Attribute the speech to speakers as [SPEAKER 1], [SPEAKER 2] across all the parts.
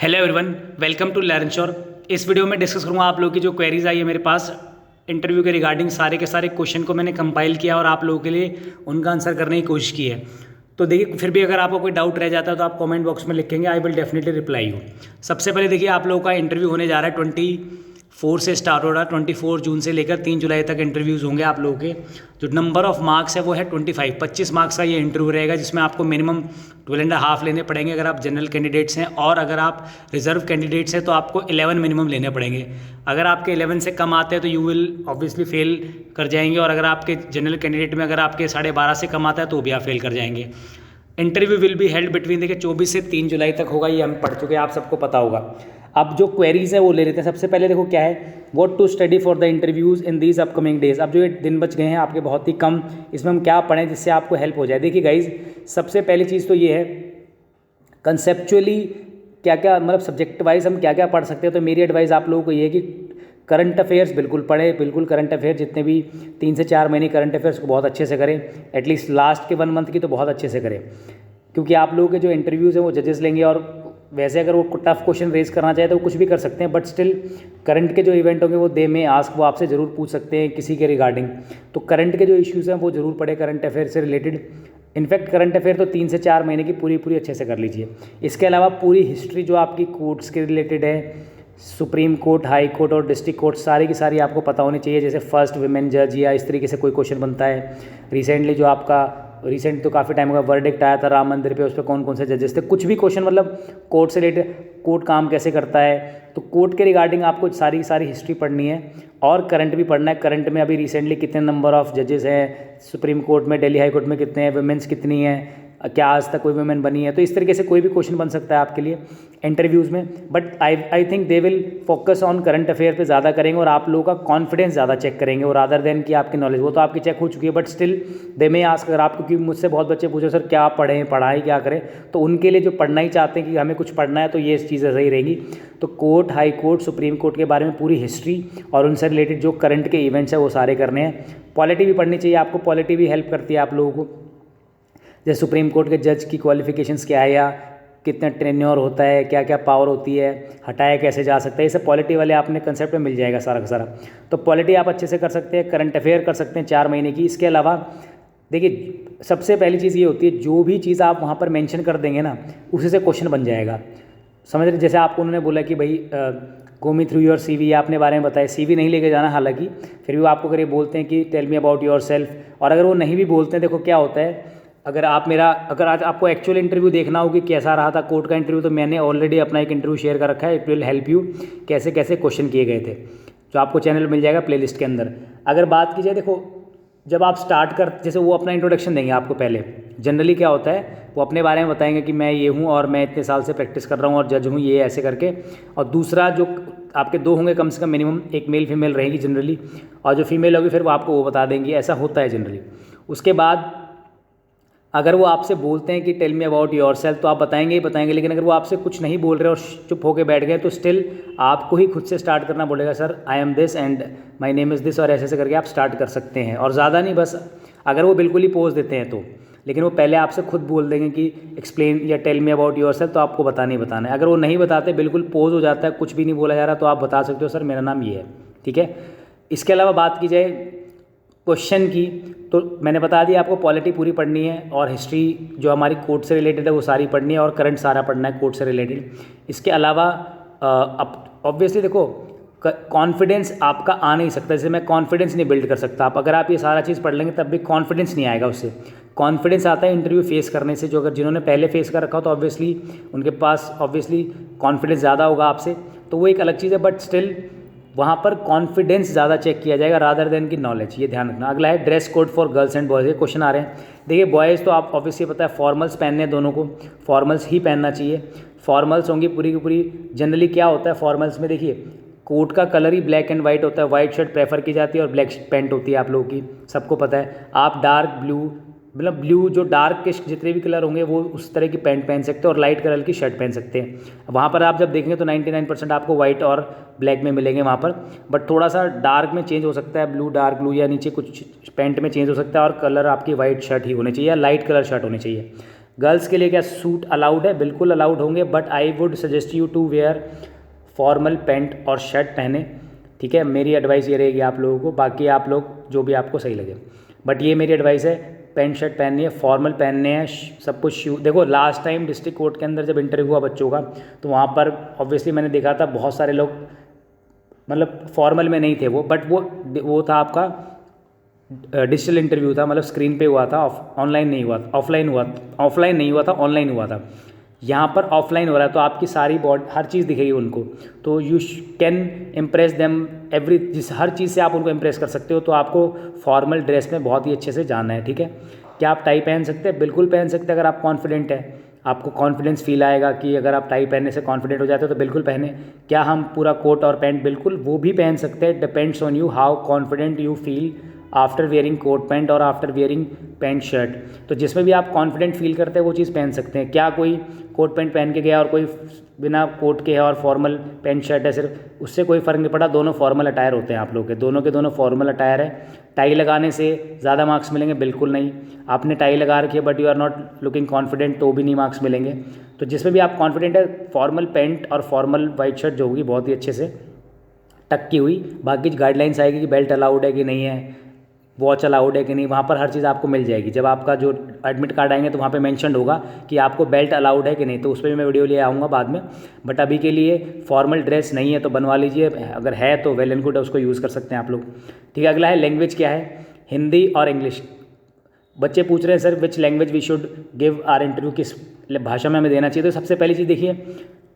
[SPEAKER 1] Hello everyone, welcome to learn sure. इस video में discuss करूंगा आप लोगों की जो क्वेरीज आई है मेरे पास इंटरव्यू के रिगार्डिंग। सारे के सारे क्वेश्चन को मैंने कंपाइल किया और आप लोगों के लिए उनका आंसर करने की कोशिश की है। तो देखिए, फिर भी अगर आपको कोई डाउट रह जाता है तो आप कमेंट बॉक्स में लिखेंगे, I will definitely reply you. सबसे पहले देखिए, आप लोगों का इंटरव्यू होने जा रहा है 24 से स्टार्ट हो रहा है। 24 जून से लेकर 3 जुलाई तक इंटरव्यूज़ होंगे आप लोगों के। जो नंबर ऑफ मार्क्स है वो है 25 मार्क्स का ये इंटरव्यू रहेगा, जिसमें आपको मिनिमम 12.5 लेने पड़ेंगे अगर आप जनरल कैंडिडेट्स हैं, और अगर आप रिजर्व कैंडिडेट्स हैं तो आपको 11 मिनिमम लेने पड़ेंगे। अगर आपके 11 से कम आते हैं तो यू विल ऑब्वियसली फेल कर जाएंगे, और अगर आपके जनरल कैंडिडेट में अगर आपके 12.5 से कम आता है तो भी आप फेल कर जाएंगे। Interview will be held between, देखिए 24 से 3 जुलाई तक होगा, ये हम पढ़ चुके हैं, आप सबको पता होगा। अब जो क्वेरीज है वो ले लेते हैं। सबसे पहले देखो क्या है, what to study for the interviews in these upcoming days. अब जो ये दिन बच गए हैं आपके बहुत ही कम, इसमें हम क्या पढ़ें जिससे आपको हेल्प हो जाए। देखिए गाइज, सबसे पहली चीज़ तो ये है कंसेप्चुअली क्या क्या, मतलब सब्जेक्ट वाइज हम क्या क्या पढ़ सकते हैं। तो मेरी एडवाइस आप लोगों को ये है कि करंट अफेयर्स बिल्कुल पढ़ें, बिल्कुल करंट अफेयर जितने भी 3 से 4 महीने करंट अफेयर्स को बहुत अच्छे से करें। एटलीस्ट लास्ट के 1 मंथ की तो बहुत अच्छे से करें, क्योंकि आप लोगों के जो इंटरव्यूज़ हैं वो जजेस लेंगे, और वैसे अगर वो टफ क्वेश्चन रेज करना चाहे तो वो कुछ भी कर सकते हैं, बट स्टिल करंट के जो इवेंट होंगे वो दे में आस्क, वो आपसे ज़रूर पूछ सकते हैं किसी के रिगार्डिंग। तो करंट के जो इश्यूज़ हैं वो ज़रूर पढ़े, करंट अफेयर से रिलेटेड। इनफैक्ट करंट अफेयर तो 3 से 4 महीने की पूरी अच्छे से कर लीजिए। इसके अलावा पूरी हिस्ट्री जो आपकी कोर्ट्स के रिलेटेड है, सुप्रीम कोर्ट, हाई कोर्ट और डिस्ट्रिक्ट कोर्ट, सारी की सारी आपको पता होनी चाहिए। जैसे फर्स्ट वुमेन जज या इस तरीके से कोई क्वेश्चन बनता है। रिसेंटली जो आपका, रिसेंट तो काफ़ी टाइम का वर्डिक्ट आया था राम मंदिर पे, उस पर कौन कौन से जजेस थे, कुछ भी क्वेश्चन, मतलब कोर्ट से रिलेटेड, कोर्ट काम कैसे करता है, तो कोर्ट के रिगार्डिंग आपको सारी हिस्ट्री पढ़नी है और करंट भी पढ़ना है। करंट में अभी रिसेंटली कितने नंबर ऑफ जजेस हैं सुप्रीम कोर्ट में, दिल्ली हाई कोर्ट में कितने हैं, वुमेन्स कितनी हैं, क्या आज तक कोई वुमेन बनी है। तो इस तरीके से कोई भी क्वेश्चन बन सकता है आपके लिए इंटरव्यूज़ में, but I think they will focus on current affair पे ज़्यादा करेंगे, और आप लोगों का कॉन्फिडेंस ज़्यादा चेक करेंगे, और रादर देन कि आपकी नॉलेज, वो तो आपकी चेक हो चुकी है, बट स्टिल दे में आस्क। अगर आप, क्योंकि मुझसे बहुत बच्चे पूछे सर क्या पढ़ें, पढ़ाई क्या करें, तो उनके लिए जो पढ़ना ही चाहते हैं कि हमें कुछ पढ़ना है, तो ये चीज़ें सही रहेंगी। तो court, high court, supreme court के बारे में पूरी हिस्ट्री और उनसे रिलेटेड जो करंट के इवेंट्स हैं वो सारे करने हैं। पॉलिटी भी पढ़नी चाहिए आपको, पॉलिटी भी हेल्प करती है आप लोगों को। जैसे सुप्रीम कोर्ट के जज की क्वालिफिकेशंस क्या है, या कितना टेन्योर होता है, क्या क्या पावर होती है, हटाया कैसे जा सकता है, ये सब पॉलिटी वाले आपने कंसेप्ट में मिल जाएगा सारा का सारा। तो पॉलिटी आप अच्छे से कर सकते हैं, करंट अफेयर कर सकते हैं 4 महीने की। इसके अलावा देखिए, सबसे पहली चीज़ ये होती है, जो भी चीज़ आप वहाँ पर मेंशन कर देंगे ना, उसी से क्वेश्चन बन जाएगा। समझ रहे, जैसे आपको उन्होंने बोला कि भाई गो मी थ्रू योर CV, या आपने बारे में बताया, CV नहीं लेके जाना, हालांकि फिर भी वो आपको अगर ये बोलते हैं कि tell me about yourself, और अगर वो नहीं भी बोलते हैं, देखो क्या होता है, अगर आज आपको एक्चुअल इंटरव्यू देखना हो कि कैसा रहा था कोर्ट का इंटरव्यू, तो मैंने ऑलरेडी अपना एक इंटरव्यू शेयर कर रखा है, इट विल हेल्प यू कैसे कैसे क्वेश्चन किए गए थे, जो आपको चैनल मिल जाएगा प्लेलिस्ट के अंदर। अगर बात की जाए, देखो जब आप स्टार्ट कर, जैसे वो अपना इंट्रोडक्शन देंगे आपको पहले, जनरली क्या होता है वो अपने बारे में बताएंगे कि मैं ये हूँ और मैं इतने साल से प्रैक्टिस कर रहा हूँ और जज हूँ, ये ऐसे करके। और दूसरा, जो आपके 2 होंगे कम से कम मिनिमम, एक मेल फीमेल रहेगी जनरली, और जो फीमेल होगी फिर वो आपको वो बता देंगी, ऐसा होता है जनरली। उसके बाद अगर वो आपसे बोलते हैं कि tell me about yourself, तो आप बताएंगे ही बताएंगे, लेकिन अगर वो आपसे कुछ नहीं बोल रहे और चुप होकर बैठ गए, तो स्टिल आपको ही खुद से स्टार्ट करना पड़ेगा। Sir I am this and my name is this, और ऐसे ऐसे करके आप स्टार्ट कर सकते हैं। और ज़्यादा नहीं, बस अगर वो बिल्कुल ही पोज देते हैं तो, लेकिन वो पहले आपसे खुद बोल देंगे कि एक्सप्लेन या tell me about yourself, तो आपको बताना ही बताना है। अगर वो नहीं बताते, बिल्कुल पोज हो जाता है, कुछ भी नहीं बोला जा रहा, तो आप बता सकते हो सर मेरा नाम ये है, ठीक है। इसके अलावा बात की जाए क्वेश्चन की, तो मैंने बता दिया आपको, पॉलिटी पूरी पढ़नी है, और हिस्ट्री जो हमारी कोर्ट से रिलेटेड है वो सारी पढ़नी है, और करंट सारा पढ़ना है कोर्ट से रिलेटेड। इसके अलावा अब ऑब्वियसली देखो, कॉन्फिडेंस आपका आ नहीं सकता, जैसे मैं कॉन्फिडेंस नहीं बिल्ड कर सकता। अगर आप ये सारा चीज़ पढ़ लेंगे तब भी कॉन्फिडेंस नहीं आएगा उससे। कॉन्फिडेंस आता है इंटरव्यू फेस करने से, जो अगर जिन्होंने पहले फेस कर रखा हो तो ऑब्वियसली उनके पास ऑब्वियसली कॉन्फिडेंस ज़्यादा होगा आपसे, तो वो एक अलग चीज़ है, बट स्टिल वहाँ पर कॉन्फिडेंस ज़्यादा चेक किया जाएगा रादर देन की नॉलेज, ये ध्यान रखना। अगला है dress code for girls and boys, ये क्वेश्चन आ रहे हैं। देखिए बॉयज़ तो आप ऑब्वियसली पता है फॉर्मल्स पहनने, दोनों को फॉर्मल्स ही पहनना चाहिए, फॉर्मल्स होंगी पूरी की पूरी। जनरली क्या होता है फॉर्मल्स में, देखिए कोट का colour he black and white होता है, वाइट शर्ट प्रेफर की जाती है और ब्लैक पैंट होती है आप लोगों की, सबको पता है। आप डार्क ब्लू, मतलब ब्लू जो डार्क के जितने भी कलर होंगे वो उस तरह की पैंट पहन सकते हैं, और लाइट कलर की शर्ट पहन सकते हैं। वहाँ पर आप जब देखेंगे तो 99% आपको वाइट और ब्लैक में मिलेंगे वहाँ पर, बट थोड़ा सा डार्क में चेंज हो सकता है, ब्लू डार्क ब्लू, या नीचे कुछ पैंट में चेंज हो सकता है, और कलर आपकी वाइट शर्ट ही होनी चाहिए या लाइट कलर शर्ट होनी चाहिए। गर्ल्स के लिए क्या सूट अलाउड है? बिल्कुल अलाउड होंगे, but I would suggest you to wear formal pant और शर्ट पहने, ठीक है। मेरी एडवाइस ये रहेगी आप लोगों को, बाकी आप लोग जो भी आपको सही लगे, बट ये मेरी एडवाइस है, पैंट शर्ट पहननी है, फॉर्मल पहनने हैं, सब कुछ शू। देखो लास्ट टाइम डिस्ट्रिक्ट कोर्ट के अंदर जब इंटरव्यू हुआ बच्चों का, तो वहाँ पर ऑब्वियसली मैंने देखा था बहुत सारे लोग मतलब फॉर्मल में नहीं थे वो, बट वो था आपका डिजिटल इंटरव्यू था, मतलब स्क्रीन पे हुआ था, ऑनलाइन नहीं हुआ, ऑफलाइन नहीं हुआ था, ऑनलाइन हुआ था। यहाँ पर ऑफलाइन हो रहा है, तो आपकी सारी बॉडी हर चीज़ दिखेगी उनको, तो यू कैन इम्प्रेस देम जिस हर चीज़ से आप उनको इम्प्रेस कर सकते हो। तो आपको फॉर्मल ड्रेस में बहुत ही अच्छे से जाना है, ठीक है। क्या आप टाई पहन सकते हैं? बिल्कुल पहन सकते हैं, अगर आप कॉन्फिडेंट है, आपको कॉन्फिडेंस फील आएगा कि अगर आप टाई पहनने से कॉन्फिडेंट हो जाते हो तो बिल्कुल पहने। क्या हम पूरा कोट और पैंट? बिल्कुल वो भी पहन सकते हैं, depends on you how confident you feel after wearing coat pant और आफ्टर वेयरिंग पैंट शर्ट। तो जिसमें भी आप कॉन्फिडेंट फील करते हैं वो चीज़ पहन सकते हैं। क्या कोई कोट पैंट पहन के गया और कोई बिना कोट के है और फॉर्मल पैंट शर्ट है सिर्फ, उससे कोई फ़र्क नहीं पड़ा, दोनों फॉर्मल अटायर होते हैं आप लोग के दोनों फॉर्मल अटायर है। टाई लगाने से ज़्यादा मार्क्स मिलेंगे? बिल्कुल नहीं। आपने टाई लगा रखी है but you are not looking confident, तो भी नहीं मार्क्स मिलेंगे। तो जिसमें भी आप कॉन्फिडेंट है, फॉर्मल पैंट और फॉर्मल वाइट शर्ट जो होगी बहुत ही अच्छे से टक की हुई, बाकी गाइडलाइंस आएगी कि बेल्ट अलाउड है कि नहीं है, वॉच अलाउड है कि नहीं, वहाँ पर हर चीज़ आपको मिल जाएगी। जब आपका जो एडमिट कार्ड आएंगे तो वहाँ पे मेंशन होगा कि आपको बेल्ट अलाउड है कि नहीं, तो उस पर भी मैं वीडियो ले आऊँगा बाद में। बट अभी के लिए फॉर्मल ड्रेस नहीं है तो बनवा लीजिए, अगर है तो वेल एंड गुड है, उसको यूज़ कर सकते हैं आप लोग, ठीक है। अगला है लैंग्वेज क्या है? हिंदी और इंग्लिश। बच्चे पूछ रहे हैं sir which language we should give our interview, किस भाषा में हमें देना चाहिए? तो सबसे पहली चीज़ देखिए,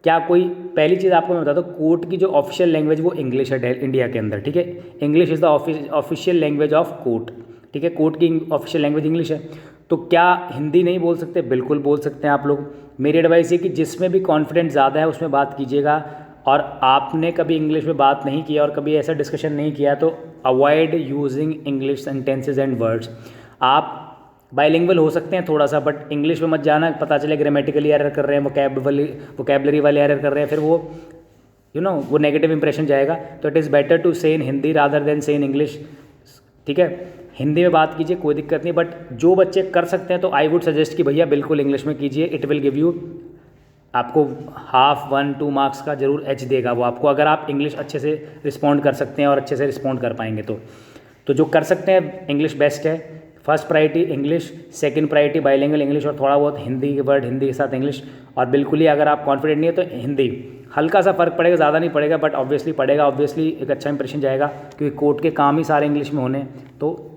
[SPEAKER 1] क्या कोई पहली चीज़ आपको मैं बता दूँ, कोर्ट की जो ऑफिशियल लैंग्वेज वो इंग्लिश है इंडिया के अंदर, ठीक है। English is the official language of court, ठीक है। कोर्ट की ऑफिशियल लैंग्वेज इंग्लिश है, तो क्या हिंदी नहीं बोल सकते? बिल्कुल बोल सकते हैं आप लोग। मेरी एडवाइस है कि जिसमें भी कॉन्फिडेंस ज़्यादा है उसमें बात कीजिएगा, और आपने कभी इंग्लिश में बात नहीं किया और कभी ऐसा डिस्कशन नहीं किया तो avoid using English sentences and words. आप बाइलिंगुअल हो सकते हैं थोड़ा सा, बट इंग्लिश में मत जाना, पता चले ग्रामेटिकली एरर कर रहे हैं, वोकैबलरी वाले एरर कर रहे हैं, फिर वो वो नेगेटिव इंप्रेशन जाएगा। तो इट इज़ बेटर टू से इन हिंदी रादर देन से इन इंग्लिश, ठीक है। हिंदी में बात कीजिए, कोई दिक्कत नहीं, बट जो बच्चे कर सकते हैं तो आई वुड सजेस्ट कि भैया बिल्कुल इंग्लिश में कीजिए। इट विल गिव यू, आपको 1/2 मार्क्स का जरूर एच देगा वो आपको, अगर आप इंग्लिश अच्छे से रिस्पॉन्ड कर सकते हैं और अच्छे से रिस्पॉन्ड कर पाएंगे तो जो कर सकते हैं इंग्लिश बेस्ट है। First priority English, second priority bilingual English और थोड़ा बहुत हिंदी के वर्ड हिंदी के साथ इंग्लिश, और बिल्कुल ही अगर आप कॉन्फिडेंट नहीं है तो हिंदी। हल्का सा फर्क पड़ेगा, ज़्यादा नहीं पड़ेगा, बट ऑब्वियसली पड़ेगा, ऑब्वियसली एक अच्छा इंप्रेशन जाएगा क्योंकि कोर्ट के काम ही सारे इंग्लिश में होने। तो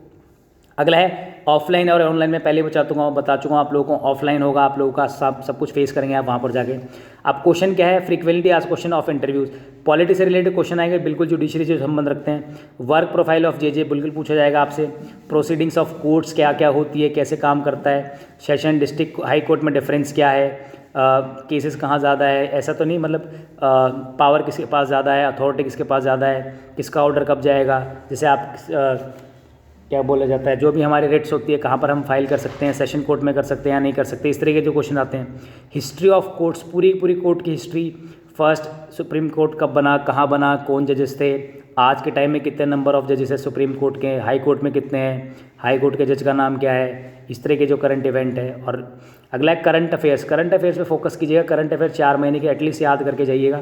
[SPEAKER 1] अगला है ऑफलाइन और ऑनलाइन में पहले बता चुका हूँ आप लोगों को। ऑफलाइन होगा आप लोगों का सब कुछ फेस करेंगे आप वहाँ पर जाके। अब क्वेश्चन क्या है? Frequently asked question of interviews, polity से रिलेटेड क्वेश्चन आएंगे, बिल्कुल जुडिशरी से संबंध रखते हैं। वर्क प्रोफाइल ऑफ जे बिल्कुल पूछा जाएगा आपसे। प्रोसीडिंग्स ऑफ कोर्ट्स क्या क्या होती है, कैसे काम करता है, सेशन डिस्ट्रिक्ट हाई कोर्ट में डिफरेंस क्या है, केसेस कहाँ ज़्यादा है, ऐसा तो नहीं, मतलब पावर किसके पास ज़्यादा है, अथॉरिटी किसके पास ज़्यादा है, किसका ऑर्डर कब जाएगा, जैसे आप क्या बोला जाता है, जो भी हमारी रेट्स होती है, कहाँ पर हम फाइल कर सकते हैं, सेशन कोर्ट में कर सकते हैं या नहीं कर सकते, इस तरह के जो क्वेश्चन आते हैं। हिस्ट्री ऑफ कोर्ट्स, पूरी कोर्ट की हिस्ट्री, फर्स्ट सुप्रीम कोर्ट कब बना, कहाँ बना, कौन जजेस थे, आज के टाइम में कितने नंबर ऑफ जजेस है सुप्रीम कोर्ट के, हाई कोर्ट में कितने हैं, हाई कोर्ट के जज का नाम क्या है, इस तरह के जो करंट इवेंट है। और अगला है करंट अफेयर्स। करंट अफेयर्स पे फोकस कीजिएगा, करंट अफेयर 4 महीने के एटलीस्ट याद करके जाइएगा।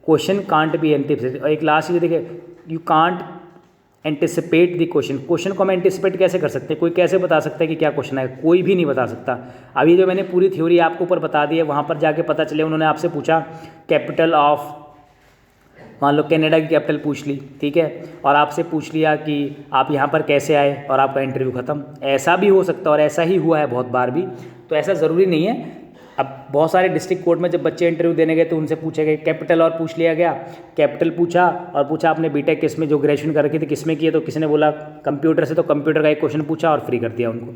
[SPEAKER 1] Question can't be anticipated. और एक लास्ट चीज़ देखिए, you can't anticipate the question को हम एंटिसिपेट कैसे कर सकते हैं? कोई कैसे बता सकता है कि क्या क्वेश्चन है? कोई भी नहीं बता सकता। अब ये जो मैंने पूरी थ्योरी आपको ऊपर बता दी है, वहाँ पर जाके पता चले उन्होंने आपसे पूछा कैपिटल ऑफ, मान लो कनाडा की कैपिटल पूछ ली, ठीक है, और आपसे पूछ लिया कि आप यहाँ पर कैसे आए, और आपका इंटरव्यू ख़त्म। ऐसा भी हो सकता है और ऐसा ही हुआ है बहुत बार भी, तो ऐसा ज़रूरी नहीं है। अब बहुत सारे डिस्ट्रिक्ट कोर्ट में जब बच्चे इंटरव्यू देने गए तो उनसे पूछे गए कैपिटल और पूछ लिया गया, कैपिटल पूछा और पूछा आपने बीटेक किस में, जो ग्रेजुएशन कर रखी थी किस में की है, तो किसी ने बोला कंप्यूटर से, तो कंप्यूटर का एक क्वेश्चन पूछा और फ्री कर दिया उनको।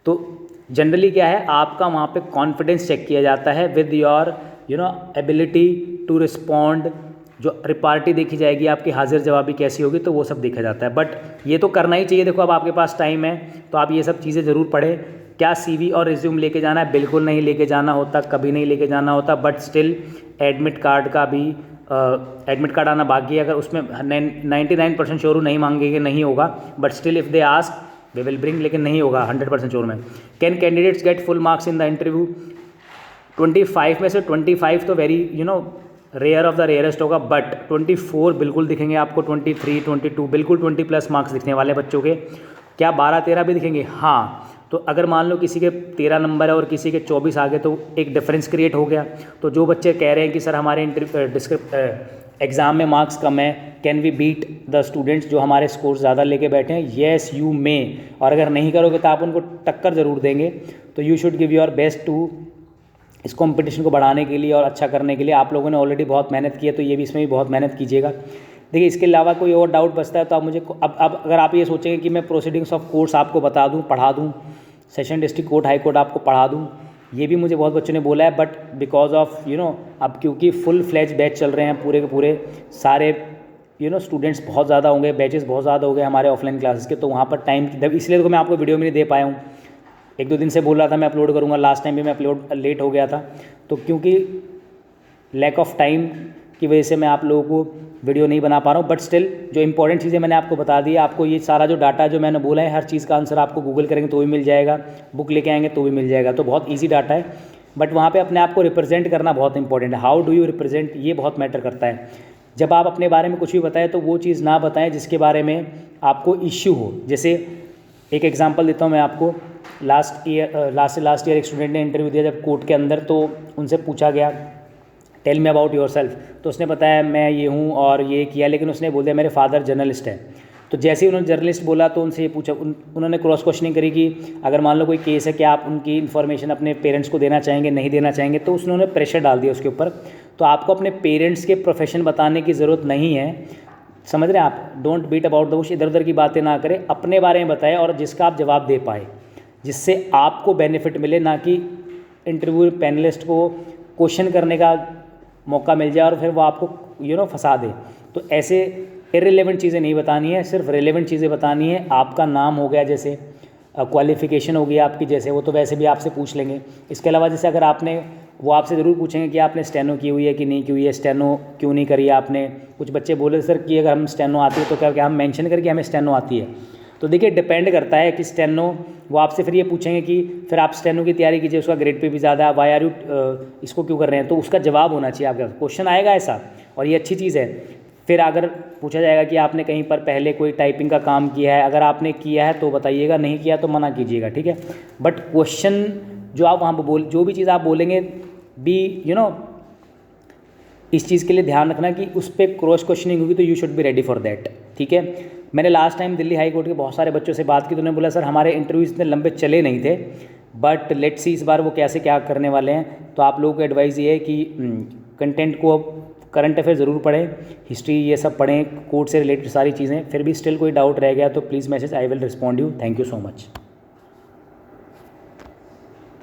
[SPEAKER 1] तो जनरली क्या है, आपका वहाँ पे कॉन्फिडेंस चेक किया जाता है with your ability to respond, जो रिपार्टी देखी जाएगी आपकी हाजिर जवाबी कैसी होगी, तो वो सब देखा जाता है। बट ये तो करना ही चाहिए। देखो अब आपके पास टाइम है तो आप ये सब चीज़ें ज़रूर पढ़ें। क्या सीवी और रिज्यूम लेके जाना है? बिल्कुल नहीं लेके जाना होता, कभी नहीं लेके जाना होता, बट स्टिल एडमिट कार्ड का भी एडमिट कार्ड आना बाकी है। अगर उसमें 99% श्योर नहीं मांगेंगे, नहीं होगा, but still if they ask we will bring, लेकिन नहीं होगा 100% श्योर में। Can candidates get full marks in the interview? 25 में से 25 तो very rare of the rarest होगा, बट 24 बिल्कुल दिखेंगे आपको, 23, 22 बिल्कुल 20 प्लस मार्क्स दिखने वाले बच्चों के। क्या 12-13 भी दिखेंगे? हाँ। तो अगर मान लो किसी के 13 नंबर है और किसी के 24 आ गए तो एक डिफरेंस क्रिएट हो गया। तो जो बच्चे कह रहे हैं कि सर हमारे एग्ज़ाम में मार्क्स कम है, can we beat the students जो हमारे स्कोर ज़्यादा लेके बैठे हैं? Yes you may. और अगर नहीं करोगे तो आप उनको टक्कर ज़रूर देंगे। तो you should give your best to इस कंपटीशन को बढ़ाने के लिए और अच्छा करने के लिए। आप लोगों ने ऑलरेडी बहुत मेहनत की है, तो ये भी इसमें भी बहुत मेहनत कीजिएगा। देखिए, इसके अलावा कोई और डाउट बचता है तो आप मुझे अब अगर आप ये सोचेंगे कि मैं प्रोसीडिंग्स ऑफ कोर्स आपको बता दूं, पढ़ा दूं, session district court high court आपको पढ़ा दूं, ये भी मुझे बहुत बच्चों ने बोला है। बट बिकॉज ऑफ अब क्योंकि फुल फ्लैज बैच चल रहे हैं पूरे के पूरे, सारे स्टूडेंट्स बहुत ज़्यादा होंगे, बैचेस बहुत ज़्यादा हो गए हमारे ऑफलाइन क्लासेस के, तो वहाँ पर टाइम, इसलिए तो मैं आपको वीडियो में नहीं दे पाया हूँ। 1-2 दिन से बोल रहा था मैं अपलोड करूँगा, लास्ट टाइम भी मैं अपलोड लेट हो गया था। तो क्योंकि लैक ऑफ टाइम की वजह से मैं आप लोगों को वीडियो नहीं बना पा रहा हूँ। बट स्टिल जो इंपॉर्टेंट चीज़ें मैंने आपको बता दी है, आपको ये सारा जो डाटा जो मैंने बोला है, हर चीज़ का आंसर आपको गूगल करेंगे तो भी मिल जाएगा, बुक लेके आएंगे तो भी मिल जाएगा। तो बहुत ईजी डाटा है, बट वहाँ पे अपने आप को रिप्रेजेंट करना बहुत इंपॉर्टेंट है। हाउ डू यू रिप्रेजेंट, ये बहुत मैटर करता है। जब आप अपने बारे में कुछ भी बताएं तो वो चीज़ ना बताएं जिसके बारे में आपको इश्यू हो। जैसे एक एग्जांपल देता हूँ मैं आपको। लास्ट ईयर एक स्टूडेंट ने इंटरव्यू दिया जब कोर्ट के अंदर, तो उनसे पूछा गया tell me about yourself, तो उसने बताया मैं ये हूँ और ये किया, लेकिन उसने बोल दिया मेरे फादर जर्नलिस्ट हैं। तो जैसे ही उन्होंने जर्नलिस्ट बोला तो उनसे ये पूछा, उन्होंने क्रॉस क्वेश्चनिंग करी कि अगर मान लो कोई केस है, क्या आप उनकी इन्फॉर्मेशन अपने पेरेंट्स को देना चाहेंगे, नहीं देना चाहेंगे? तो उन्होंने प्रेशर डाल दिया उसके ऊपर। तो आपको अपने पेरेंट्स के प्रोफेशन बताने की ज़रूरत नहीं है, समझ रहे हैं आप? Don't beat about the bush, इधर उधर की बातें ना करें, अपने बारे में बताएं और जिसका आप जवाब दे पाए, जिससे आपको बेनिफिट मिले, ना कि इंटरव्यू पैनलिस्ट को क्वेश्चन करने का मौका मिल जाए और फिर वो आपको फंसा दे। तो ऐसे इररिलेवेंट चीज़ें नहीं बतानी है, सिर्फ रिलेवेंट चीज़ें बतानी है। आपका नाम हो गया, जैसे क्वालिफ़िकेशन हो गई आपकी, जैसे वो तो वैसे भी आपसे पूछ लेंगे। इसके अलावा जैसे अगर आपने, वो आपसे ज़रूर पूछेंगे कि आपने स्टेनो की हुई है कि नहीं की हुई है, स्टेनो क्यों नहीं करी आपने। कुछ बच्चे बोले सर कि अगर हम स्टेनो आती है तो क्या हम मेंशन करके हमें स्टेनो आती है? तो देखिए डिपेंड करता है कि स्टेनो, वो आपसे फिर ये पूछेंगे कि फिर आप स्टेनो की तैयारी कीजिए, उसका ग्रेड पे भी ज़्यादा है, वाई आर यू इसको क्यों कर रहे हैं? तो उसका जवाब होना चाहिए आपके पास, क्वेश्चन आएगा ऐसा, और ये अच्छी चीज़ है। फिर अगर पूछा जाएगा कि आपने कहीं पर पहले कोई टाइपिंग का काम किया है, अगर आपने किया है तो बताइएगा, नहीं किया तो मना कीजिएगा, ठीक है? बट क्वेश्चन जो आप वहाँ पर जो भी चीज़ आप बोलेंगे भी इस चीज़ के लिए ध्यान रखना कि उस पर क्रॉस क्वेश्चनिंग होगी, तो you should be ready for that, ठीक है? मैंने last time Delhi high court के बहुत सारे बच्चों से बात की, तो उन्होंने बोला सर हमारे इंटरव्यू इतने लंबे चले नहीं थे, बट लेट्स सी इस बार वो कैसे क्या करने वाले हैं। तो आप लोगों को एडवाइस ये है कि कंटेंट को, करंट अफेयर ज़रूर पढ़ें, हिस्ट्री ये सब पढ़ें, कोर्ट से रिलेटेड सारी चीज़ें। फिर भी स्टिल कोई डाउट रह गया तो please message, I will respond you. Thank you so much.